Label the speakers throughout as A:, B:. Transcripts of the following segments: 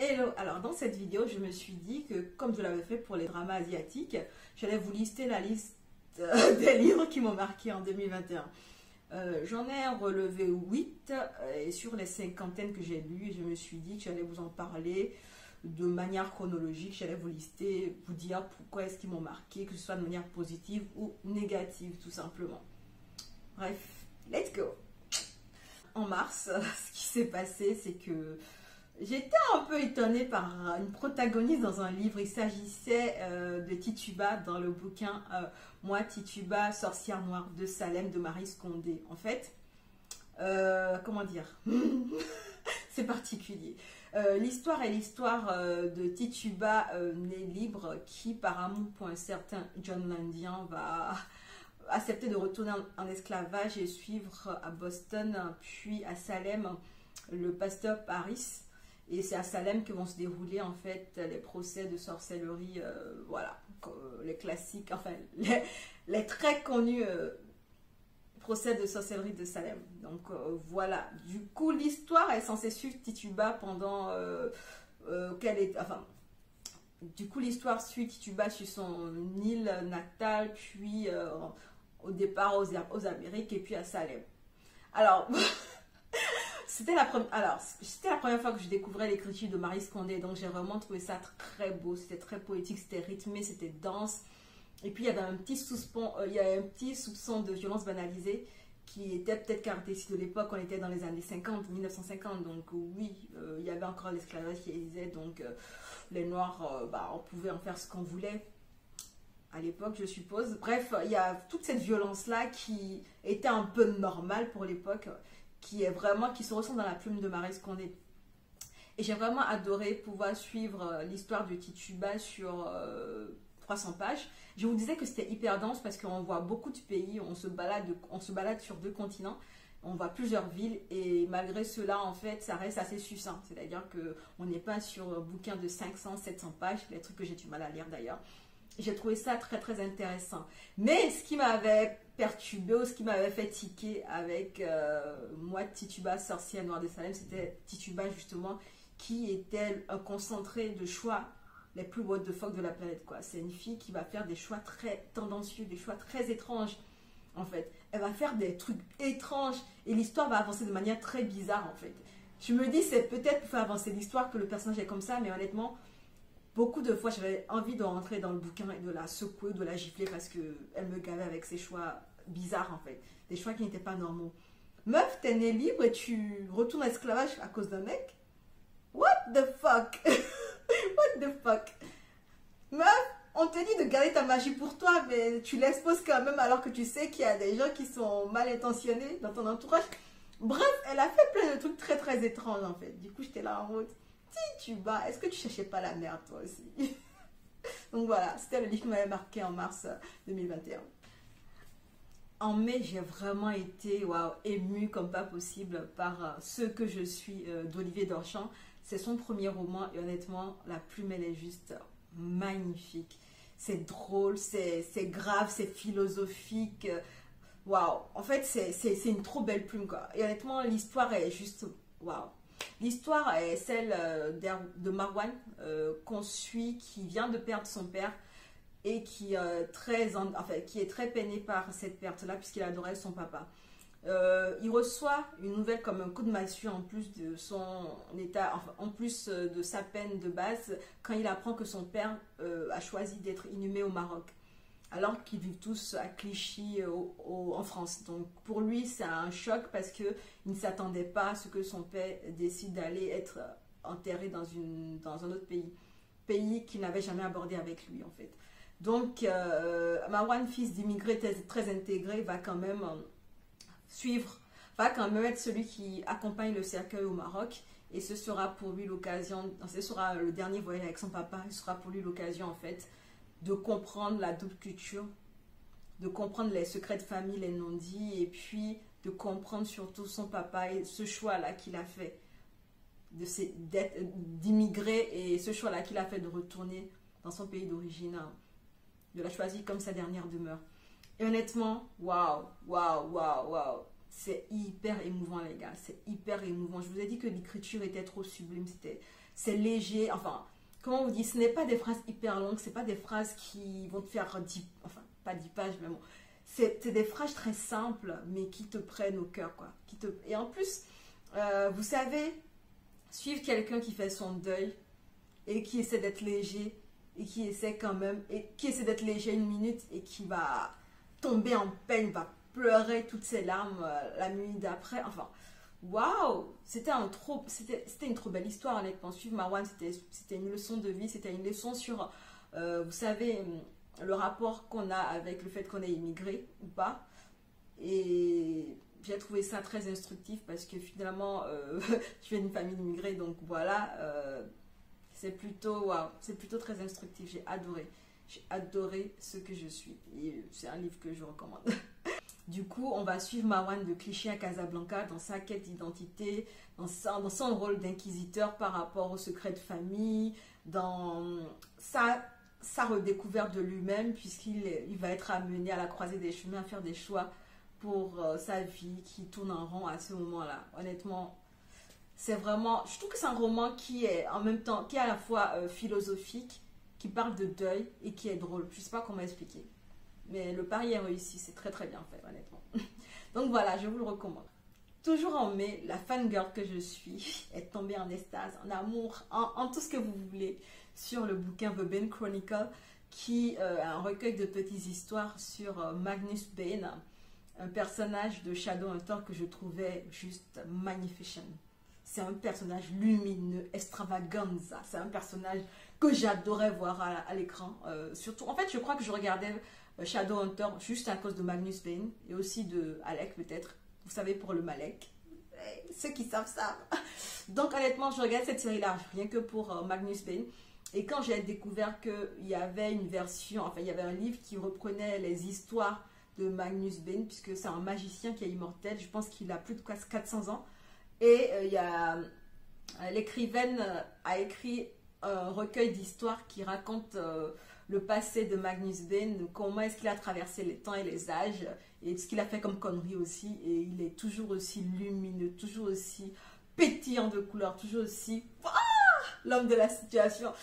A: Hello, alors dans cette vidéo, je me suis dit que comme je l'avais fait pour les dramas asiatiques, j'allais vous lister la liste des livres qui m'ont marqué en 2021. J'en ai relevé 8 et sur les cinquantaines que j'ai lues, je me suis dit que j'allais vous en parler de manière chronologique, j'allais vous lister, vous dire pourquoi est-ce qu'ils m'ont marqué, que ce soit de manière positive ou négative tout simplement. Bref, let's go. En mars, ce qui s'est passé, c'est que j'étais un peu étonnée par une protagoniste dans un livre. Il s'agissait de Tituba dans le bouquin Moi Tituba, sorcière noire de Salem de Maryse Condé. En fait, comment dire, c'est particulier. L'histoire est l'histoire de Tituba née libre qui, par amour pour un certain John Landian, va accepter de retourner en esclavage et suivre à Boston puis à Salem le pasteur Paris. Et c'est à Salem que vont se dérouler en fait les procès de sorcellerie, voilà, les classiques, enfin les très connus procès de sorcellerie de Salem. Donc voilà, du coup l'histoire est censée suivre Tituba pendant qu'elle est, enfin, du coup l'histoire suit Tituba sur son île natale, puis au départ aux Amériques et puis à Salem. Alors... C'était la première fois que je découvrais l'écriture de Maryse Condé, donc j'ai vraiment trouvé ça très beau, c'était très poétique, c'était rythmé, c'était dense. Et puis il y avait un petit soupçon de violence banalisée qui était peut-être caractéristique de l'époque, on était dans les années 50, 1950, donc oui, il y avait encore l'esclavage qui existait, donc les Noirs, on pouvait en faire ce qu'on voulait à l'époque, je suppose. Bref, il y a toute cette violence-là qui était un peu normale pour l'époque, qui se ressent dans la plume de Maryse Condé. Et j'ai vraiment adoré pouvoir suivre l'histoire de Tituba sur 300 pages. Je vous disais que c'était hyper dense parce qu'on voit beaucoup de pays, on se balade sur 2 continents, on voit plusieurs villes et malgré cela, en fait, ça reste assez succinct. C'est-à-dire qu'on n'est pas sur un bouquin de 500, 700 pages, les trucs que j'ai du mal à lire d'ailleurs. J'ai trouvé ça très très intéressant. Mais ce qui m'avait perturbé ou ce qui m'avait fait tiquer avec moi, Tituba, sorcière noire de Salem, c'était Tituba justement qui était un concentré de choix les plus what the fuck de la planète, quoi. C'est une fille qui va faire des choix très tendancieux, des choix très étranges en fait. Elle va faire des trucs étranges et l'histoire va avancer de manière très bizarre en fait. Je me dis c'est peut-être pour faire avancer l'histoire que le personnage est comme ça, mais honnêtement beaucoup de fois, j'avais envie de rentrer dans le bouquin et de la secouer, de la gifler parce qu'elle me gavait avec ses choix bizarres en fait. Des choix qui n'étaient pas normaux. Meuf, t'es née libre et tu retournes à l'esclavage à cause d'un mec? What the fuck? What the fuck? Meuf, on te dit de garder ta magie pour toi, mais tu l'exposes quand même alors que tu sais qu'il y a des gens qui sont mal intentionnés dans ton entourage. Bref, elle a fait plein de trucs très très étranges en fait. Du coup, j'étais là en route. Tituba, est-ce que tu cherchais pas la merde toi aussi? Donc voilà, c'était le livre qui m'avait marqué en mars 2021. En mai, j'ai vraiment été émue comme pas possible par Ce que je suis d'Olivier Dorchamps. C'est son premier roman et honnêtement, la plume elle est juste magnifique. C'est drôle, c'est grave, c'est philosophique. Waouh, en fait, c'est une trop belle plume quoi. Et honnêtement, l'histoire est juste waouh. L'histoire est celle de Marwan qu'on suit, qui vient de perdre son père et qui est très peiné par cette perte-là puisqu'il adorait son papa. Il reçoit une nouvelle comme un coup de massue en plus de son état, enfin, en plus de sa peine de base quand il apprend que son père a choisi d'être inhumé au Maroc. Alors qu'ils vivent tous à Clichy en France. Donc pour lui, c'est un choc parce qu'il ne s'attendait pas à ce que son père décide d'aller être enterré dans un autre pays qu'il n'avait jamais abordé avec lui en fait. Donc Marwan, fils d'immigrés très intégré, va quand même va quand même être celui qui accompagne le cercueil au Maroc. Et ce sera pour lui l'occasion, ce sera le dernier voyage avec son papa, ce sera pour lui l'occasion en fait de comprendre la double culture, de comprendre les secrets de famille, les non-dits, et puis de comprendre surtout son papa et ce choix-là qu'il a fait d'immigrer et ce choix-là qu'il a fait de retourner dans son pays d'origine, de l'a choisi comme sa dernière demeure. Et honnêtement, waouh, waouh, waouh, waouh. C'est hyper émouvant, les gars. C'est hyper émouvant. Je vous ai dit que l'écriture était trop sublime. C'est léger. Enfin, comment on vous dit, ce n'est pas des phrases hyper longues. C'est pas des phrases qui vont te faire 10, enfin, pas 10 pages, mais bon. C'est des phrases très simples, mais qui te prennent au cœur, quoi. Et en plus, vous savez, suivre quelqu'un qui fait son deuil et qui essaie d'être léger et qui essaie quand même, et qui essaie d'être léger une minute et qui va tomber en peine, va pleurer toutes ses larmes la nuit d'après. Enfin, waouh, c'était une trop belle histoire, honnêtement. Suivre Marwan, c'était une leçon de vie, c'était une leçon sur, vous savez, le rapport qu'on a avec le fait qu'on est immigré ou pas. Et j'ai trouvé ça très instructif parce que finalement, je viens d'une famille d'immigrés, donc voilà, c'est plutôt, wow, c'est plutôt très instructif. J'ai adoré ce que je suis. Et c'est un livre que je recommande. Du coup, on va suivre Marwan de Clichy à Casablanca dans sa quête d'identité, dans son rôle d'inquisiteur par rapport aux secrets de famille, dans sa redécouverte de lui-même, puisqu'il va être amené à la croisée des chemins, à faire des choix pour sa vie qui tourne en rond à ce moment-là. Honnêtement, c'est vraiment, je trouve que c'est un roman qui est en même temps, qui est à la fois philosophique, qui parle de deuil et qui est drôle. Je ne sais pas comment expliquer. Mais le pari est réussi, c'est très très bien fait, honnêtement. Donc voilà, je vous le recommande. Toujours en mai, la fangirl que je suis est tombée en extase, en amour, en tout ce que vous voulez, sur le bouquin The Bane Chronicle, qui est un recueil de petites histoires sur Magnus Bane, un personnage de Shadowhunter que je trouvais juste magnificent. C'est un personnage lumineux, extravaganza. C'est un personnage que j'adorais voir à l'écran. Surtout, en fait, je crois que je regardais Shadowhunter juste à cause de Magnus Bane et aussi de Alec peut-être. Vous savez, pour le Malek. Ceux qui savent. Donc honnêtement, je regarde cette série-là rien que pour Magnus Bane. Et quand j'ai découvert qu'il y avait une version, enfin il y avait un livre qui reprenait les histoires de Magnus Bane, puisque c'est un magicien qui est immortel. Je pense qu'il a plus de 400 ans. Et il y a l'écrivaine a écrit un recueil d'histoires qui raconte le passé de Magnus Bane, comment est-ce qu'il a traversé les temps et les âges, et ce qu'il a fait comme connerie aussi. Et il est toujours aussi lumineux, toujours aussi pétillant de couleurs, toujours aussi l'homme de la situation.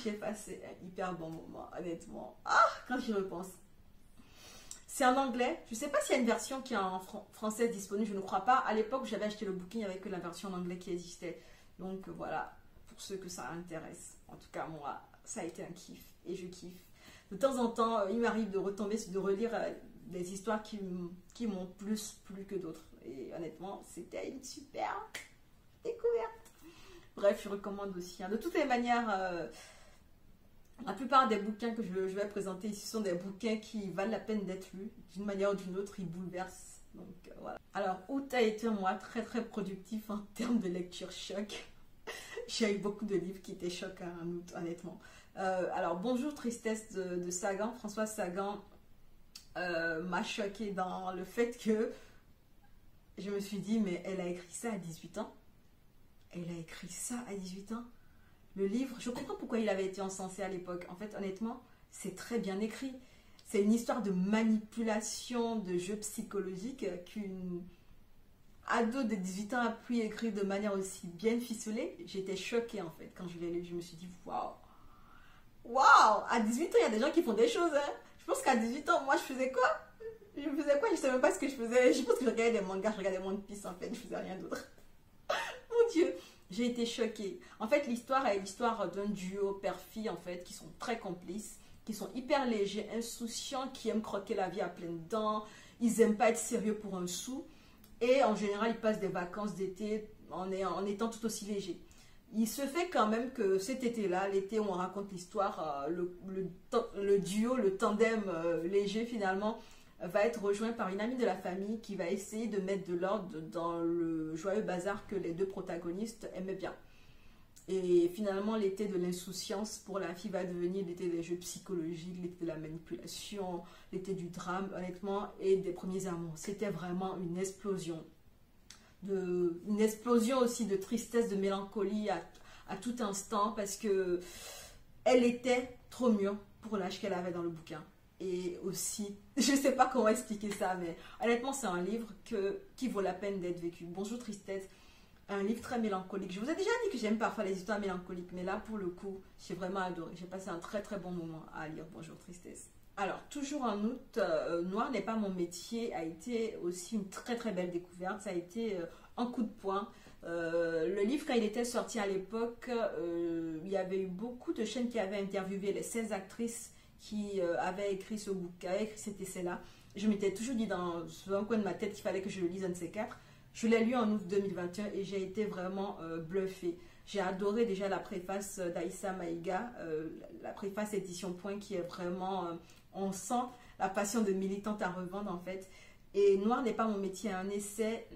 A: J'ai passé un hyper bon moment, honnêtement. Quand j'y repense. C'est en anglais. Je ne sais pas s'il y a une version qui est en français disponible. Je ne crois pas. À l'époque où j'avais acheté le bouquin, il n'y avait que la version en anglais qui existait. Donc voilà, pour ceux que ça intéresse. En tout cas, moi, ça a été un kiff. Et je kiffe. De temps en temps, il m'arrive de retomber, de relire des histoires qui m'ont plus plu que d'autres. Et honnêtement, c'était une super découverte. Bref, je recommande aussi. De toutes les manières... la plupart des bouquins que je vais présenter ici sont des bouquins qui valent la peine d'être lus. D'une manière ou d'une autre, ils bouleversent. Donc voilà. Alors, août a été un mois très très productif en termes de lecture choc. J'ai eu beaucoup de livres qui étaient chocs en août, honnêtement. Alors, Bonjour Tristesse de Sagan. Françoise Sagan m'a choquée dans le fait que je me suis dit, mais elle a écrit ça à 18 ans. Elle a écrit ça à 18 ans. Le livre, je comprends pourquoi il avait été encensé à l'époque. En fait, honnêtement, c'est très bien écrit. C'est une histoire de manipulation, de jeu psychologique qu'une ado de 18 ans a pu écrire de manière aussi bien ficelée. J'étais choquée, en fait, quand je l'ai lu. Je me suis dit, waouh! Waouh! À 18 ans, il y a des gens qui font des choses, hein. Je pense qu'à 18 ans, moi, je faisais quoi? Je ne savais même pas ce que je faisais. Je pense que je regardais des mangas, je regardais One Piece, en fait. Je faisais rien d'autre. Mon Dieu! J'ai été choquée. En fait, l'histoire est l'histoire d'un duo père-fille, en fait, qui sont très complices, qui sont hyper légers, insouciants, qui aiment croquer la vie à pleines dents. Ils n'aiment pas être sérieux pour un sou. Et en général, ils passent des vacances d'été en étant tout aussi légers. Il se fait quand même que cet été-là, l'été où on raconte l'histoire, le duo, le tandem léger finalement, va être rejoint par une amie de la famille qui va essayer de mettre de l'ordre dans le joyeux bazar que les deux protagonistes aimaient bien. Et finalement, l'été de l'insouciance pour la fille va devenir l'été des jeux psychologiques, l'été de la manipulation, l'été du drame, honnêtement, et des premiers amours. C'était vraiment une explosion. Une explosion aussi de tristesse, de mélancolie à tout instant, parce que elle était trop mûre pour l'âge qu'elle avait dans le bouquin. et aussi, je sais pas comment expliquer ça, mais honnêtement, c'est un livre qui vaut la peine d'être vécu. Bonjour Tristesse, un livre très mélancolique. Je vous ai déjà dit que j'aime parfois les histoires mélancoliques, mais là, pour le coup, j'ai vraiment adoré. J'ai passé un très très bon moment à lire Bonjour Tristesse. Alors, toujours en août, Noir n'est pas mon métier a été aussi une très très belle découverte. Ça a été un coup de poing. Le livre, quand il était sorti à l'époque, il y avait eu beaucoup de chaînes qui avaient interviewé les 16 actrices qui avaient écrit ce bouquin, avaient écrit cet essai-là. Je m'étais toujours dit dans un coin de ma tête qu'il fallait que je le lise un de ces quatre. Je l'ai lu en août 2021 et j'ai été vraiment bluffée. J'ai adoré déjà la préface d'Aïssa Maïga, la préface édition Point qui est vraiment... on sent la passion de militante à revendre en fait. Et Noir n'est pas mon métier, un essai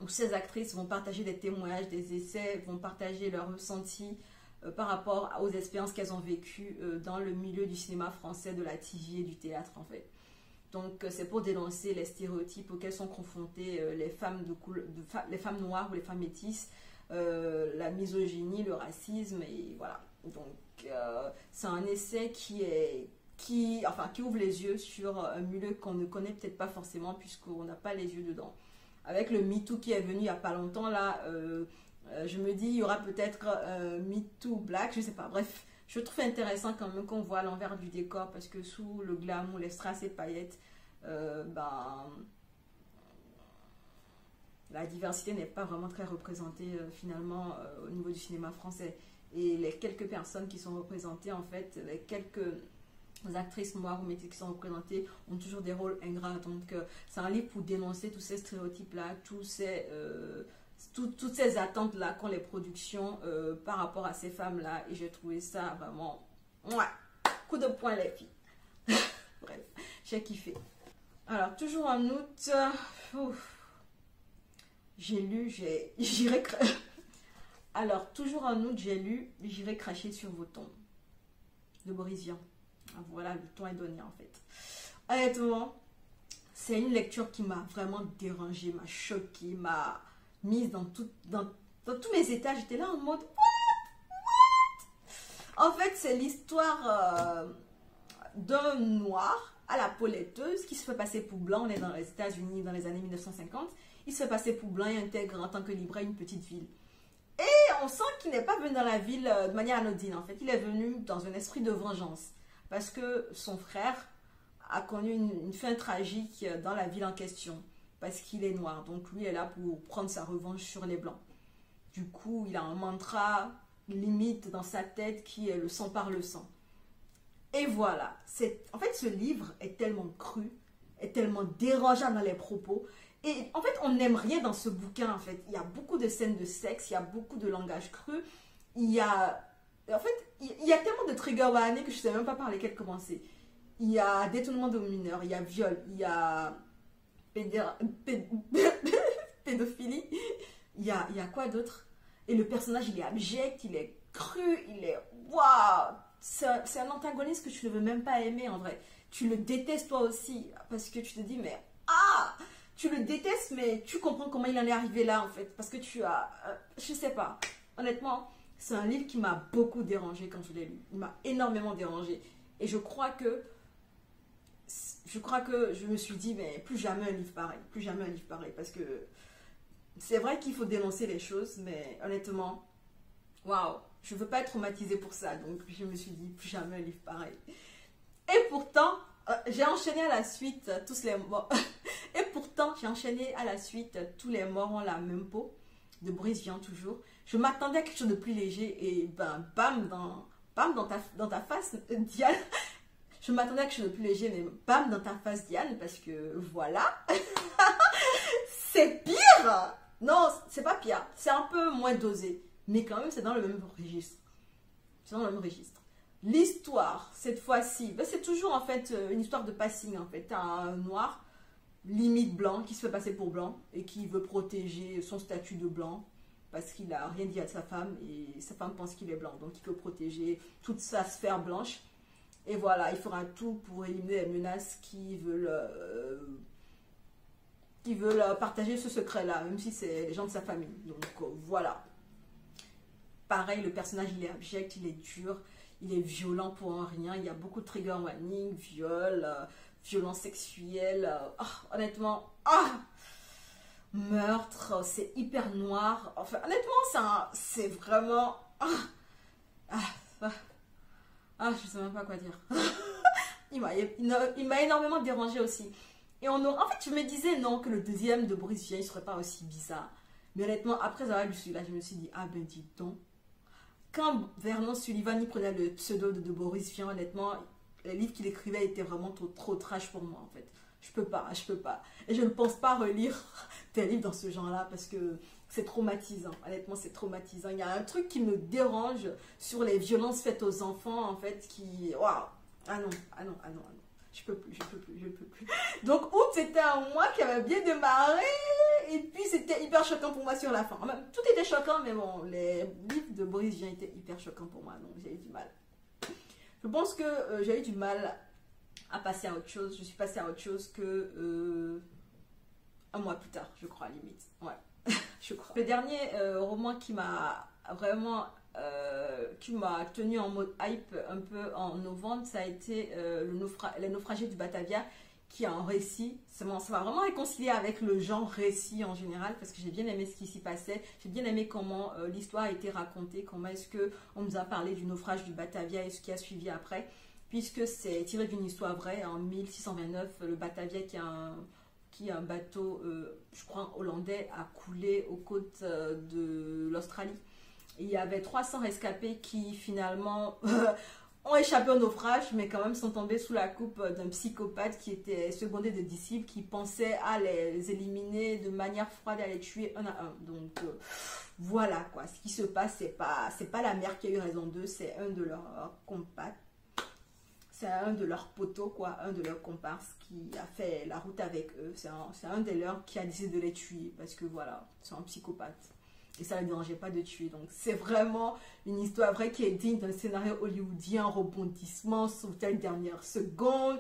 A: où ces actrices vont partager des témoignages, des essais, vont partager leurs ressentis par rapport aux expériences qu'elles ont vécues dans le milieu du cinéma français, de la TV et du théâtre en fait. Donc c'est pour dénoncer les stéréotypes auxquels sont confrontées les femmes les femmes noires ou les femmes métisses, la misogynie, le racisme et voilà. Donc c'est un essai qui ouvre les yeux sur un milieu qu'on ne connaît peut-être pas forcément puisqu'on n'a pas les yeux dedans. Avec le MeToo qui est venu il n'y a pas longtemps là, je me dis il y aura peut-être MeToo Black, je sais pas, bref. Je trouve intéressant quand même qu'on voit l'envers du décor parce que sous le glamour, les strass et paillettes, la diversité n'est pas vraiment très représentée finalement au niveau du cinéma français. Et les quelques personnes qui sont représentées, en fait, les quelques actrices noires ou métisses qui sont représentées ont toujours des rôles ingrats. Donc c'est un livre pour dénoncer tous ces stéréotypes-là, toutes ces attentes-là qu'ont les productions par rapport à ces femmes-là. Et j'ai trouvé ça vraiment... Ouais, coup de poing les filles. Bref, j'ai kiffé. Alors, toujours en août, j'ai lu, j'irai... Alors, toujours en août, j'ai lu J'irai cracher sur vos tombes de Boris Vian. Voilà, le ton est donné en fait. Honnêtement, c'est une lecture qui m'a vraiment dérangée, m'a choquée, m'a mise dans tous mes états. J'étais là en mode what? En fait, c'est l'histoire d'un noir à la peau laiteuse qui se fait passer pour blanc. On est dans les États-Unis dans les années 1950. Il se fait passer pour blanc et intègre en tant que libraire une petite ville. Et on sent qu'il n'est pas venu dans la ville de manière anodine. En fait, il est venu dans un esprit de vengeance. Parce que son frère a connu une fin tragique dans la ville en question. Parce qu'il est noir. Donc lui est là pour prendre sa revanche sur les blancs. Du coup, il a un mantra limite dans sa tête qui est le sang par le sang. Et voilà. En fait, ce livre est tellement cru, est tellement dérangeant dans les propos. Et en fait, on n'aime rien dans ce bouquin. En fait, il y a beaucoup de scènes de sexe, il y a beaucoup de langage cru. Il y a... En fait, il y a tellement de trigger warnings que je ne sais même pas par lesquels commencer. Il y a détournement de mineurs, il y a viol, il y a pédophilie, il y a quoi d'autre? Et le personnage, il est abject, il est cru, il est... Waouh! C'est un antagoniste que tu ne veux même pas aimer en vrai. Tu le détestes toi aussi, parce que tu te dis, mais... Ah! Tu le détestes, mais tu comprends comment il en est arrivé là en fait. Parce que tu as... je sais pas. Honnêtement... C'est un livre qui m'a beaucoup dérangé quand je l'ai lu. Il m'a énormément dérangé. Et je crois que je me suis dit, mais plus jamais un livre pareil. Plus jamais un livre pareil. Parce que c'est vrai qu'il faut dénoncer les choses, mais honnêtement, waouh, je ne veux pas être traumatisée pour ça. Donc je me suis dit, plus jamais un livre pareil. Et pourtant, j'ai enchaîné à la suite tous les morts. Et pourtant, j'ai enchaîné à la suite tous les morts ont la même peau. De Boris Vian toujours. Je m'attendais à quelque chose de plus léger et ben bam dans ta face Diane. Je m'attendais à quelque chose de plus léger mais bam dans ta face Diane parce que voilà. C'est pire. Non, c'est pas pire. C'est un peu moins dosé. Mais quand même c'est dans le même registre. C'est dans le même registre. L'histoire, cette fois-ci, ben, c'est toujours en fait une histoire de passing en fait. T'as un noir limite blanc, qui se fait passer pour blanc et qui veut protéger son statut de blanc parce qu'il n'a rien dit à sa femme et sa femme pense qu'il est blanc. Donc il veut protéger toute sa sphère blanche. Et voilà, il fera tout pour éliminer les menaces qui veulent partager ce secret-là, même si c'est les gens de sa famille. Donc voilà. Pareil, le personnage, il est abject, il est dur. il est violent pour un rien. Il y a beaucoup de trigger warning, viol, violence sexuelle. Honnêtement, meurtre, c'est hyper noir. Enfin, honnêtement, c'est vraiment... je sais même pas quoi dire. il m'a énormément dérangé aussi. Et en fait, je me disais non, que le deuxième de Boris Vian, il serait pas aussi bizarre. Mais honnêtement, après avoir lu celui-là, je me suis dit, ah ben dis donc. Quand Vernon Sullivan, il prenait le pseudo de Boris Vian, honnêtement, les livres qu'il écrivait étaient vraiment trop trash pour moi, en fait. Je peux pas. Et je ne pense pas relire des livres dans ce genre-là parce que c'est traumatisant. Honnêtement, c'est traumatisant. Il y a un truc qui me dérange sur les violences faites aux enfants, en fait, qui... Waouh. Ah non. Je peux plus. Donc, oups, c'était un mois qui avait bien démarré. Et puis, c'était hyper choquant pour moi sur la fin. Tout était choquant, mais bon, les livres de Boris Vian étaient hyper choquants pour moi. Donc, j'ai eu du mal. Je pense que j'ai eu du mal à passer à autre chose. Je suis passée à autre chose que un mois plus tard, je crois, limite. Ouais, je crois. Le dernier roman qui m'a vraiment... qui m'a tenu en mode hype un peu en novembre, ça a été Les naufragés du Batavia, qui est un récit. Ça m'a vraiment réconcilié avec le genre récit en général, parce que j'ai bien aimé ce qui s'y passait, j'ai bien aimé comment l'histoire a été racontée, comment est-ce qu'on nous a parlé du naufrage du Batavia et ce qui a suivi après, puisque c'est tiré d'une histoire vraie. En 1629, le Batavia, qui est un bateau, je crois, hollandais, a coulé aux côtes de l'Australie. Il y avait 300 rescapés qui finalement ont échappé au naufrage, mais quand même sont tombés sous la coupe d'un psychopathe qui était secondé de disciples qui pensaient à les éliminer de manière froide, à les tuer un à un. Donc voilà quoi, ce qui se passe, c'est pas la mère qui a eu raison d'eux, c'est un de leurs compagnes. C'est un de leurs poteaux, quoi, un de leurs comparses qui a fait la route avec eux. C'est un des leurs qui a décidé de les tuer parce que voilà, c'est un psychopathe. Et ça ne le dérangeait pas de tuer. Donc c'est vraiment une histoire vraie qui est digne d'un scénario hollywoodien, rebondissement, sauvetage dernière seconde,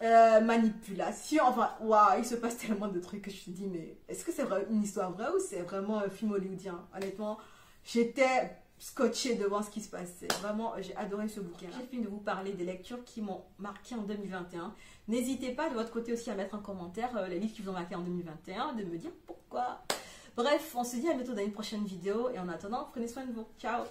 A: manipulation. Enfin, waouh, il se passe tellement de trucs que je te dis, mais est-ce que c'est une histoire vraie ou c'est vraiment un film hollywoodien? Honnêtement, j'étais scotché devant ce qui se passait. Vraiment, j'ai adoré ce bouquin. J'ai fini de vous parler des lectures qui m'ont marqué en 2021. N'hésitez pas de votre côté aussi à mettre en commentaire les livres qui vous ont marqué en 2021, de me dire pourquoi. Bref, on se dit à bientôt dans une prochaine vidéo et en attendant, prenez soin de vous. Ciao!